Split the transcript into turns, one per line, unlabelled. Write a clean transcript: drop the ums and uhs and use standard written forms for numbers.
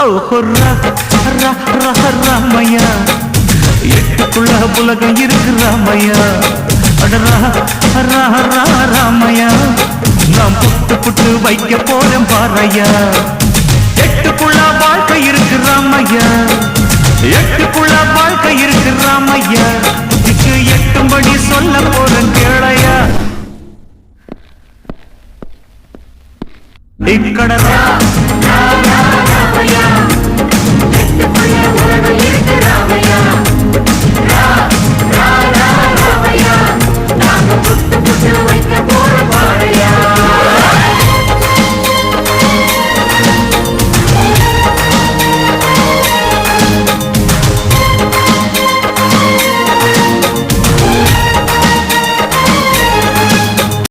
ஓஹோ ராமையா, எட்டுக்குள்ள உலகம் இருக்கு ராமையா. ராமையா, நாம் புட்டு புட்டு வைக்க போறேன் பாறையா. எட்டுக்குள்ள வாழ்க்கை இருக்கு ராமையா, எட்டுக்குள்ள வாழ்க்கை இருக்கு ராமையா. இதுக்கு எட்டும்படி சொல்ல போறேன் கேளையா. இக்கடரா